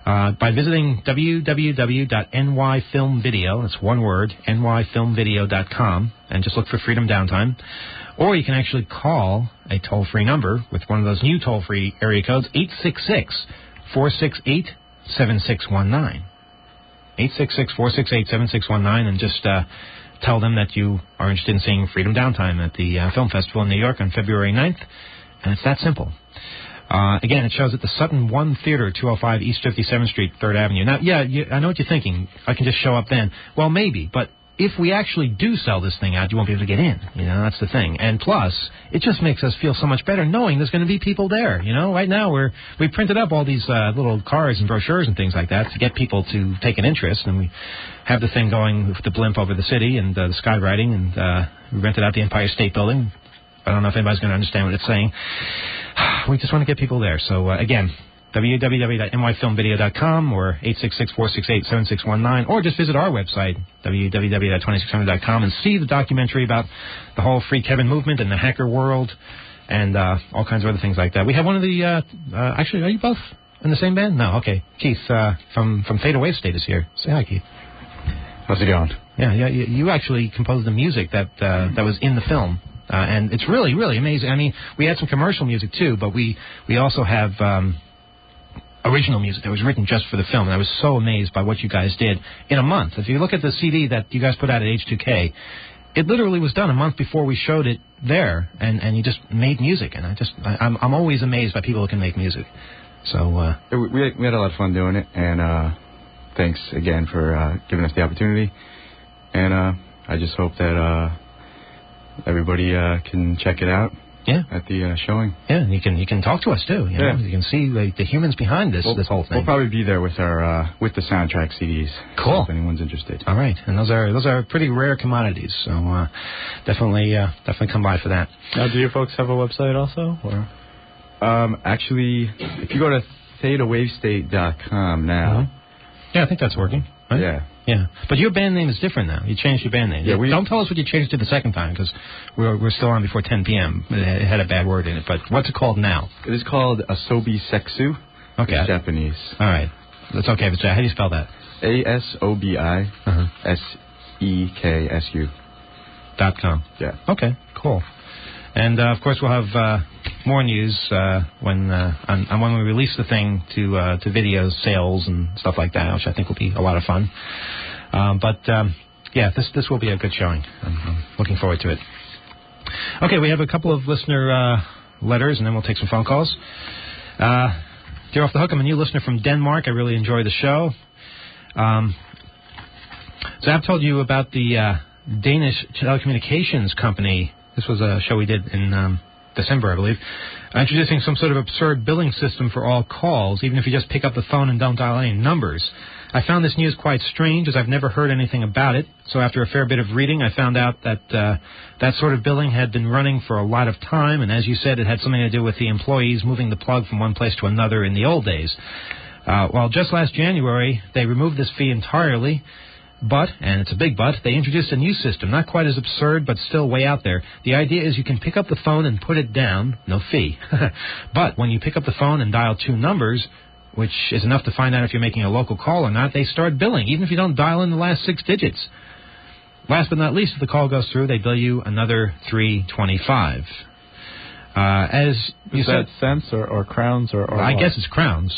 By visiting www.nyfilmvideo, that's one word, nyfilmvideo.com, and just look for Freedom Downtime. Or you can actually call a toll-free number with one of those new toll-free area codes, 866-468-7619. 866-468-7619, and just tell them that you are interested in seeing Freedom Downtime at the Film Festival in New York on February 9th, and it's that simple. Again, it shows at the Sutton 1 Theater, 205 East 57th Street, 3rd Avenue. Now, I know what you're thinking. I can just show up then. Well, maybe, but if we actually do sell this thing out, you won't be able to get in. That's the thing. And plus, it just makes us feel so much better knowing there's going to be people there. Right now we printed up all these little cards and brochures and things like that to get people to take an interest, and we have the thing going with the blimp over the city and the skywriting, and we rented out the Empire State Building. I don't know if anybody's going to understand what it's saying. We just want to get people there. So, again, www.nyfilmvideo.com or 866-468-7619, or just visit our website, www.2600.com, and see the documentary about the whole Free Kevin movement and the hacker world and all kinds of other things like that. We have one of the... actually, are you both in the same band? No, okay. Keith from Theta Wave State is here. Say hi, Keith. How's it going? Yeah, you actually composed the music that was in the film. And it's really, really amazing. I mean, we had some commercial music, too, but we also have original music that was written just for the film. And I was so amazed by what you guys did in a month. If you look at the CD that you guys put out at H2K, it literally was done a month before we showed it there, and you just made music. And I'm always amazed by people who can make music. So we had a lot of fun doing it, and thanks again for giving us the opportunity. And I just hope that everybody can check it out. Yeah. At the showing. Yeah, and you can talk to us too. You know? You can see the humans behind this whole thing. We'll probably be there with our with the soundtrack CDs. Cool. If anyone's interested. All right, and those are pretty rare commodities. So definitely come by for that. Now, do you folks have a website also? Or actually, if you go to thetawavestate.com now. Yeah, I think that's working. Right? Yeah. Yeah, but your band name is different now. You changed your band name. Yeah, don't tell us what you changed it the second time, because we're still on before 10 p.m. It had a bad word in it. But what's it called now? It is called Asobi Seksu. Okay. It's Japanese. All right. That's okay. But how do you spell that? ASOBISEKSU. .com. Yeah. Okay, cool. And, of course, we'll have more news when we release the thing to video sales and stuff like that, which I think will be a lot of fun. Yeah, this will be a good showing. I'm looking forward to it. Okay, we have a couple of listener letters, and then we'll take some phone calls. Dear Off the Hook, I'm a new listener from Denmark. I really enjoy the show. Zab told you about the Danish telecommunications company. This was a show we did in December, I believe, introducing some sort of absurd billing system for all calls, even if you just pick up the phone and don't dial any numbers. I found this news quite strange, as I've never heard anything about it. So after a fair bit of reading, I found out that that sort of billing had been running for a lot of time, and as you said, it had something to do with the employees moving the plug from one place to another in the old days. Well, just last January, they removed this fee entirely. But, and it's a big but, they introduced a new system, not quite as absurd, but still way out there. The idea is you can pick up the phone and put it down, no fee. But when you pick up the phone and dial 2 numbers, which is enough to find out if you're making a local call or not, they start billing, even if you don't dial in the last 6 digits. Last but not least, if the call goes through, they bill you another $3.25. As you said, cents or crowns or I guess it's crowns.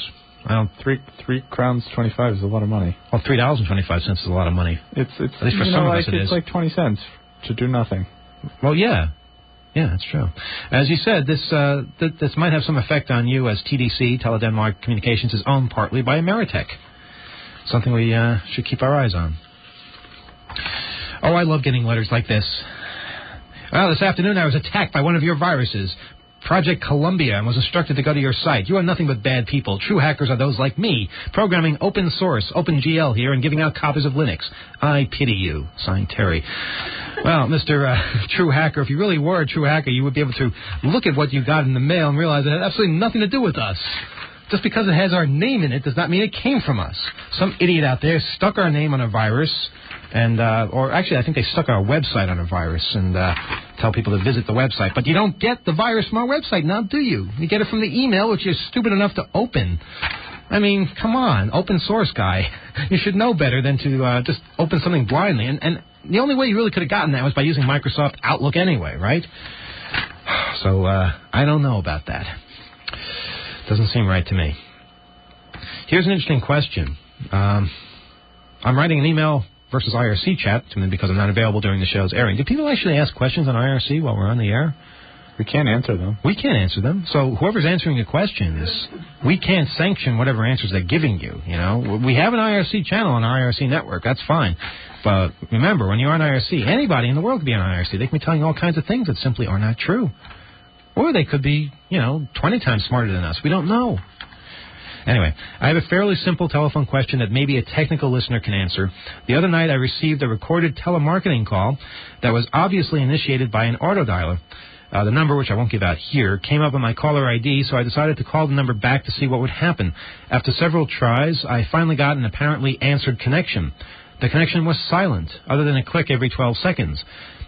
Well, three crowns 25 is a lot of money. Well, $3.25 is a lot of money. It's at least for some of us it is. It's like 20 cents to do nothing. Well, yeah, that's true. As you said, this might have some effect on you, as TDC, Tele-Denmark Communications, is owned partly by Ameritech. Something we should keep our eyes on. Oh, I love getting letters like this. Well, this afternoon I was attacked by one of your viruses, Project Columbia, and was instructed to go to your site. You are nothing but bad people. True hackers are those like me, programming open source, OpenGL here, and giving out copies of Linux. I pity you. Signed, Terry. Well, Mr. True Hacker, if you really were a true hacker, you would be able to look at what you got in the mail and realize it had absolutely nothing to do with us. Just because it has our name in it does not mean it came from us. Some idiot out there stuck our name on a virus, and or actually I think they stuck our website on a virus and tell people to visit the website. But you don't get the virus from our website now, do you? You get it from the email, which you're stupid enough to open. I mean, come on, open source guy. You should know better than to just open something blindly. And the only way you really could have gotten that was by using Microsoft Outlook anyway, right? So I don't know about that. Doesn't seem right to me. Here's an interesting question. I'm writing an email versus IRC chat because I'm not available during the show's airing. Do people actually ask questions on IRC while we're on the air? We can't answer them. We can't answer them. So whoever's answering the questions, we can't sanction whatever answers they're giving you. You know, we have an IRC channel on our IRC network. That's fine. But remember, when you're on IRC, anybody in the world could be on IRC. They can be telling you all kinds of things that simply are not true. Or they could be, 20 times smarter than us. We don't know. Anyway, I have a fairly simple telephone question that maybe a technical listener can answer. The other night I received a recorded telemarketing call that was obviously initiated by an autodialer. The number, which I won't give out here, came up on my caller ID, so I decided to call the number back to see what would happen. After several tries, I finally got an apparently answered connection. The connection was silent, other than a click every 12 seconds.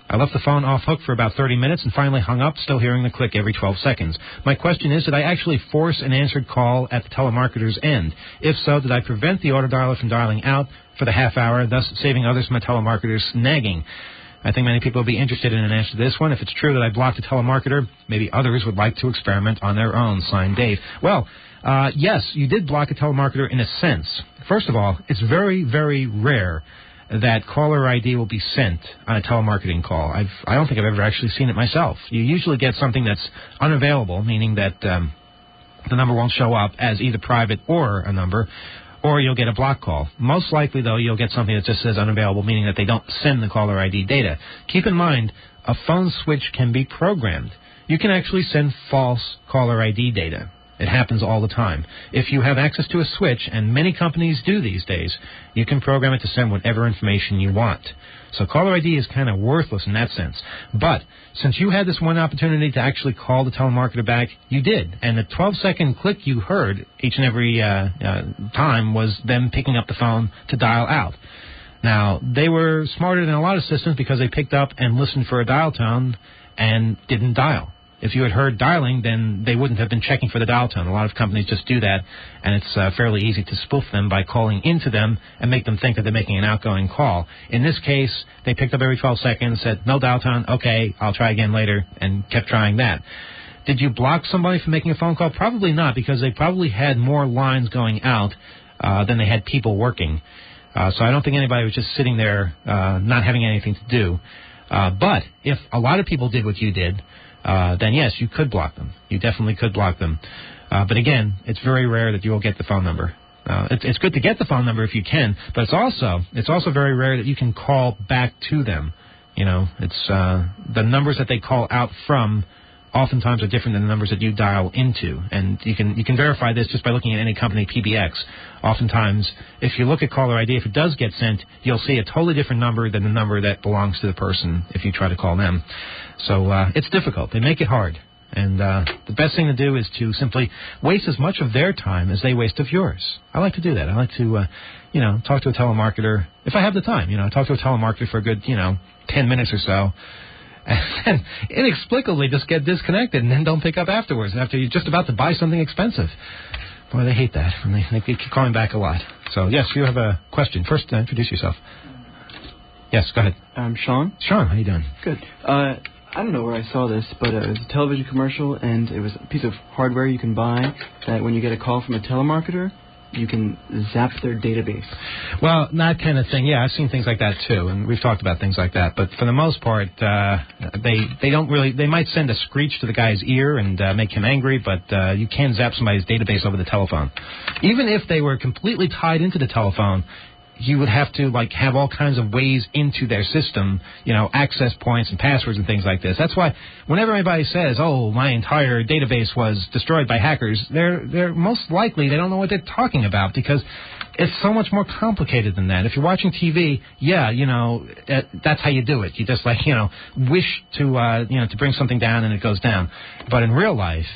I left the phone off hook for about 30 minutes and finally hung up, still hearing the click every 12 seconds. My question is, did I actually force an answered call at the telemarketer's end? If so, did I prevent the autodialer from dialing out for the half hour, thus saving others from a telemarketer's nagging? I think many people will be interested in an answer to this one. If it's true that I blocked a telemarketer, maybe others would like to experiment on their own. Signed, Dave. Well, yes, you did block a telemarketer in a sense. First of all, it's very, very rare that caller ID will be sent on a telemarketing call. I don't think I've ever actually seen it myself. You usually get something that's unavailable, meaning that the number won't show up as either private or a number, or you'll get a block call. Most likely, though, you'll get something that just says unavailable, meaning that they don't send the caller ID data. Keep in mind, a phone switch can be programmed. You can actually send false caller ID data. It happens all the time. If you have access to a switch, and many companies do these days, you can program it to send whatever information you want. So caller ID is kind of worthless in that sense. But since you had this one opportunity to actually call the telemarketer back, you did. And the 12-second click you heard each and every time was them picking up the phone to dial out. Now, they were smarter than a lot of systems because they picked up and listened for a dial tone and didn't dial. If you had heard dialing, then they wouldn't have been checking for the dial tone. A lot of companies just do that, and it's fairly easy to spoof them by calling into them and make them think that they're making an outgoing call. In this case, they picked up every 12 seconds, said, no dial tone, okay, I'll try again later, and kept trying that. Did you block somebody from making a phone call? Probably not, because they probably had more lines going out than they had people working. So I don't think anybody was just sitting there not having anything to do. But if a lot of people did what you did, then yes, you could block them. You definitely could block them. But again, it's very rare that you will get the phone number. It's good to get the phone number if you can, but it's also very rare that you can call back to them. You know, it's the numbers that they call out from oftentimes are different than the numbers that you dial into, and you can verify this just by looking at any company PBX. Oftentimes, if you look at caller ID, if it does get sent, you'll see a totally different number than the number that belongs to the person if you try to call them. So it's difficult. They make it hard. And the best thing to do is to simply waste as much of their time as they waste of yours. I like to do that. I like to, talk to a telemarketer. If I have the time, talk to a telemarketer for a good, 10 minutes or so. And inexplicably just get disconnected and then don't pick up afterwards after you're just about to buy something expensive. Boy, they hate that. And they keep calling back a lot. So, yes, you have a question. First, introduce yourself. Yes, go ahead. I'm Sean. Sean, how you doing? Good. I don't know where I saw this, but it was a television commercial, and it was a piece of hardware you can buy that when you get a call from a telemarketer, you can zap their database. Well, that kind of thing, yeah, I've seen things like that too, and we've talked about things like that. But for the most part, they don't really. They might send a screech to the guy's ear and make him angry, but you can zap somebody's database over the telephone. Even if they were completely tied into the telephone, you would have to have all kinds of ways into their system, access points and passwords and things like this. That's why whenever anybody says, "Oh, my entire database was destroyed by hackers," they're most likely they don't know what they're talking about, because it's so much more complicated than that. If you're watching TV, yeah, that's how you do it. You just wish to to bring something down and it goes down. But in real life,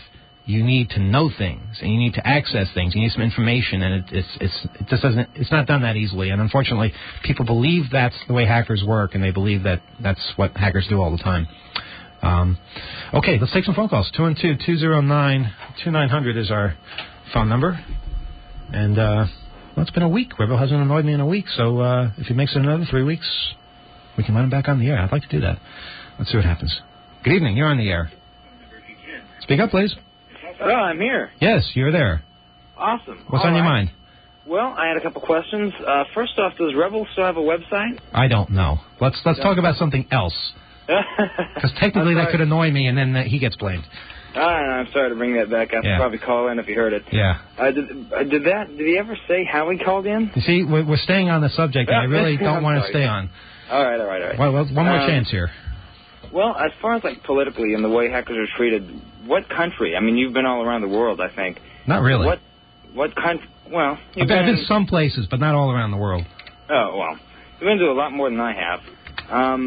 you need to know things, and you need to access things. You need some information, and it's not done that easily. And unfortunately, people believe that's the way hackers work, and they believe that that's what hackers do all the time. Okay, let's take some phone calls. 212-209-2900 is our phone number. And it's been a week. Rebel hasn't annoyed me in a week, so if he makes it another 3 weeks, we can let him back on the air. I'd like to do that. Let's see what happens. Good evening. You're on the air. Speak up, please. Oh, I'm here. Yes, you're there. Awesome. What's on your mind? Well, I had a couple questions. First off, does Rebel still have a website? I don't know. Let's talk about something else. Because technically that could annoy me, and then he gets blamed. I'm sorry to bring that back. I should probably call in if you heard it. Yeah. Did he ever say how he called in? You see, we're staying on the subject, and I really don't want to stay on. All right. Well, one more chance here. Well, as far as politically and the way hackers are treated, what country? I mean, you've been all around the world, I think. Not really. What country? Well, I've been some places, but not all around the world. Oh, well. You've been to a lot more than I have.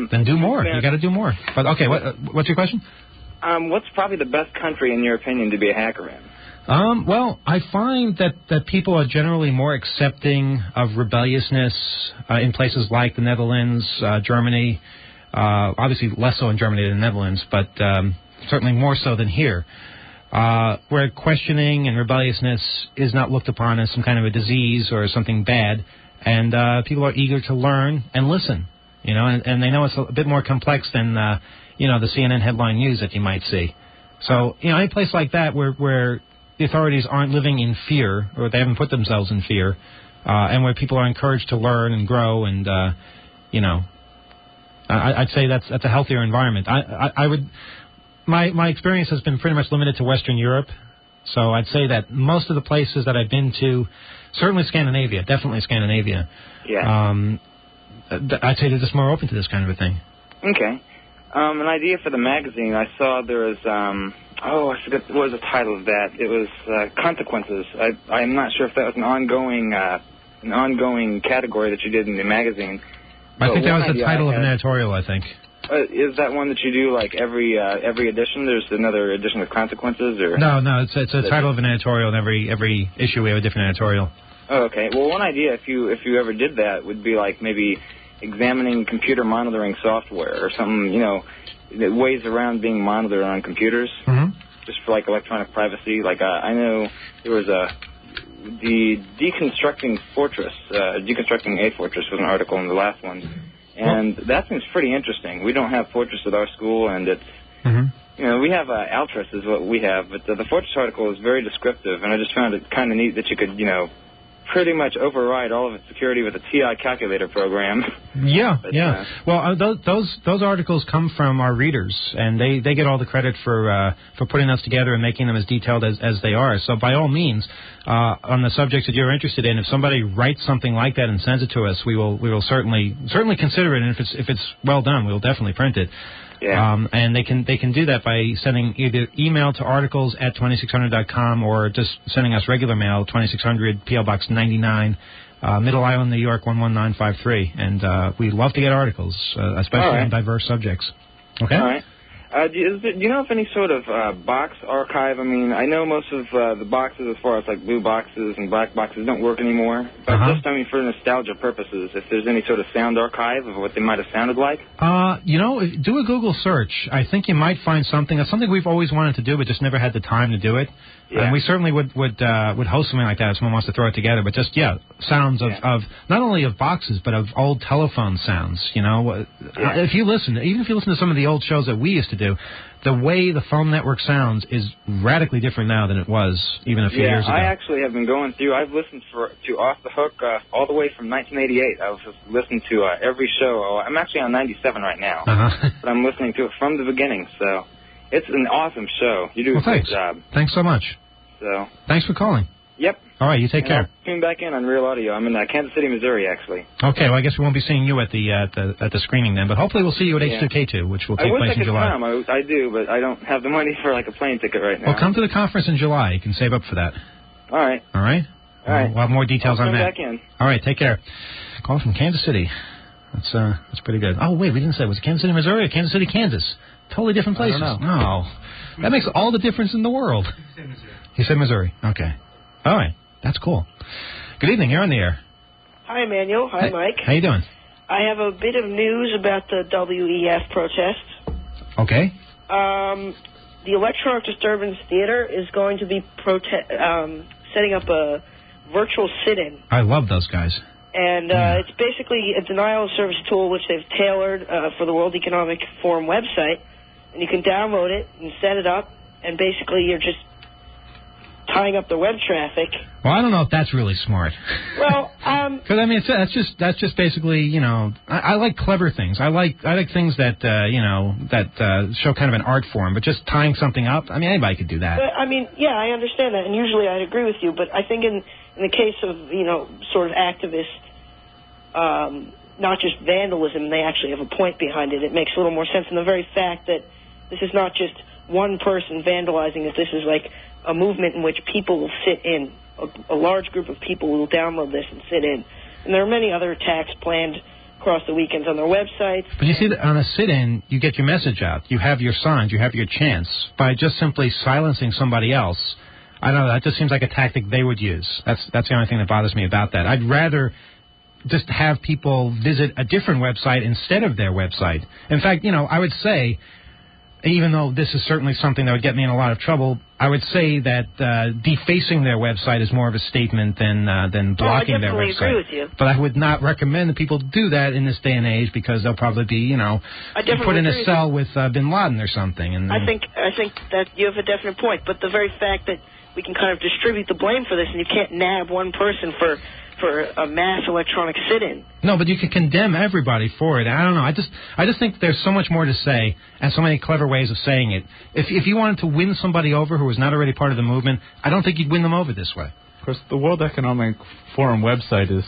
Then do more. You got to do more. But okay, what's your question? What's probably the best country, in your opinion, to be a hacker in? Well, I find that people are generally more accepting of rebelliousness in places like the Netherlands, Germany. Obviously less so in Germany than the Netherlands, but certainly more so than here, where questioning and rebelliousness is not looked upon as some kind of a disease or something bad, and people are eager to learn and listen, and they know it's a bit more complex than, the CNN headline news that you might see. So, any place like that where the authorities aren't living in fear, or they haven't put themselves in fear, and where people are encouraged to learn and grow and, I'd say that's a healthier environment. I would. My experience has been pretty much limited to Western Europe, so I'd say that most of the places that I've been to, certainly Scandinavia, definitely Scandinavia. Yeah. I'd say they're just more open to this kind of a thing. Okay. An idea for the magazine. I saw there was. I forget what was the title of that. It was Consequences. I'm not sure if that was an ongoing category that you did in the magazine. I think that was the title of an editorial, I think. Is that one that you do every edition? There's another edition of Consequences, or no? It's a title of an editorial, and every issue we have a different editorial. Oh, okay. Well, one idea, if you ever did that, would be like maybe examining computer monitoring software or something, you know, ways around being monitored on computers, just for like electronic privacy. Like I know there was the Deconstructing a Fortress was an article in the last one, and that seems pretty interesting. We don't have Fortress at our school, and it's, you know, we have Altris is what we have, but the Fortress article is very descriptive, and I just found it kind of neat that you could, you know, pretty much override all of its security with a TI calculator program. Yeah, yeah. Well, those articles come from our readers, and they get all the credit for putting those together and making them as detailed as they are. So by all means, on the subjects that you're interested in, if somebody writes something like that and sends it to us, we will certainly consider it, and if it's well done, we'll definitely print it. Yeah. And they can do that by sending either email to articles@2600.com or just sending us regular mail, 2600 P.O. Box 99, Middle Island, New York 11953. And we love to get articles, especially on diverse subjects. Okay. All right. Do you know of any sort of box archive? I mean, I know most of the boxes, as far as like blue boxes and black boxes, don't work anymore. But just, I mean, for nostalgia purposes, if there's any sort of sound archive of what they might have sounded like? You know, do a Google search. I think you might find something. That's something we've always wanted to do, but just never had the time to do it. Yeah. And we certainly would host something like that if someone wants to throw it together. But just, sounds of not only of boxes, but of old telephone sounds, you know. If you listen, even if you listen to some of the old shows that we used to do, the way the phone network sounds is radically different now than it was even a few years ago. I actually have been going through, I've listened to Off the Hook all the way from 1988. I was just listening to every show. I'm actually on 97 right now, but I'm listening to it from the beginning, so it's an awesome show. You do a great job. Thanks so much. So thanks for calling. Yep. All right, you take care. I'll tune back in on Real Audio. I'm in Kansas City, Missouri, actually. Okay, well, I guess we won't be seeing you at the screening then, but hopefully we'll see you at H2K2, which will take place in July. I wish I could come. I do, but I don't have the money for like a plane ticket right now. Well, come to the conference in July. You can save up for that. All right. All right? All right. We'll have more details on that. Back in. All right, take care. Call from Kansas City. That's pretty good. Oh, wait, we didn't say. Was it Kansas City, Missouri, or Kansas City, Kansas? Totally different places. I don't know. No. That makes all the difference in the world. He said Missouri. Okay. All right. That's cool. Good evening. You're on the air. Hi, Emmanuel. Hi, Mike. How you doing? I have a bit of news about the WEF protest. Okay. The Electronic Disturbance Theater is going to be setting up a virtual sit-in. I love those guys. And it's basically a denial of service tool which they've tailored for the World Economic Forum website. And you can download it and set it up, and basically you're just tying up the web traffic. Well, I don't know if that's really smart. Well, because I mean, that's just basically, you know, I like clever things. I like things that show kind of an art form. But just tying something up, I mean, anybody could do that. But, I mean, yeah, I understand that, and usually I'd agree with you. But I think in the case of sort of activists, not just vandalism, they actually have a point behind it. It makes a little more sense in the very fact that this is not just one person vandalizing it. This is like a movement in which people will sit in. A large group of people will download this and sit in. And there are many other attacks planned across the weekends on their websites. But you see, on a sit-in, you get your message out. You have your signs. You have your chance. By just simply silencing somebody else, I don't know, that just seems like a tactic they would use. That's the only thing that bothers me about that. I'd rather just have people visit a different website instead of their website. In fact, I would say, even though this is certainly something that would get me in a lot of trouble, I would say that defacing their website is more of a statement than blocking their website. I definitely agree with you. But I would not recommend that people do that in this day and age because they'll probably be, put in a cell with Bin Laden or something. And I think that you have a definite point. But the very fact that we can kind of distribute the blame for this, and you can't nab one person for a mass electronic sit-in. No, but you can condemn everybody for it. I don't know. I just think there's so much more to say and so many clever ways of saying it. If you wanted to win somebody over who was not already part of the movement, I don't think you'd win them over this way. Of course, the World Economic Forum website is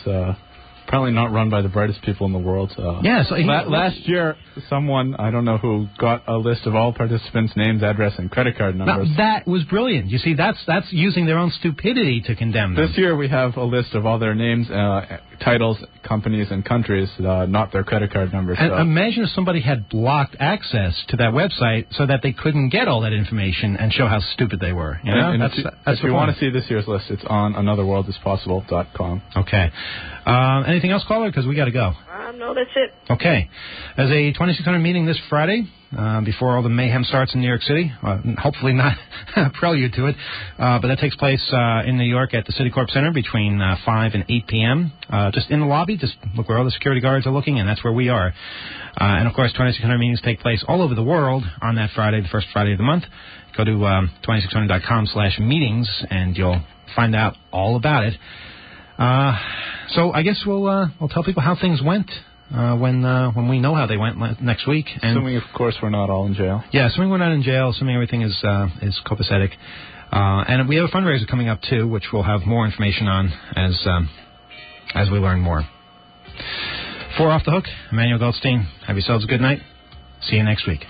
probably not run by the brightest people in the world. Yes. Last year, someone, I don't know who, got a list of all participants' names, address, and credit card numbers. Now, that was brilliant. You see, that's using their own stupidity to condemn them. This year, we have a list of all their names, titles, companies, and countries, not their credit card numbers. And imagine if somebody had blocked access to that website so that they couldn't get all that information and show how stupid they were. You know? And that's if you want to see this year's list, it's on anotherworldispossible.com. Okay. Anything else, caller? Because we got to go. No, that's it. Okay. There's a 2600 meeting this Friday before all the mayhem starts in New York City. Hopefully not a prelude to it. But that takes place in New York at the Citicorp Center between 5 and 8 p.m. Just in the lobby. Just look where all the security guards are looking, and that's where we are. And, of course, 2600 meetings take place all over the world on that Friday, the first Friday of the month. Go to 2600.com/meetings, and you'll find out all about it. So I guess we'll tell people how things went when we know how they went next week. And assuming, of course, we're not all in jail. Yeah, assuming we're not in jail, assuming everything is copacetic. And we have a fundraiser coming up, too, which we'll have more information on as we learn more. For Off the Hook, Emmanuel Goldstein, have yourselves a good night. See you next week.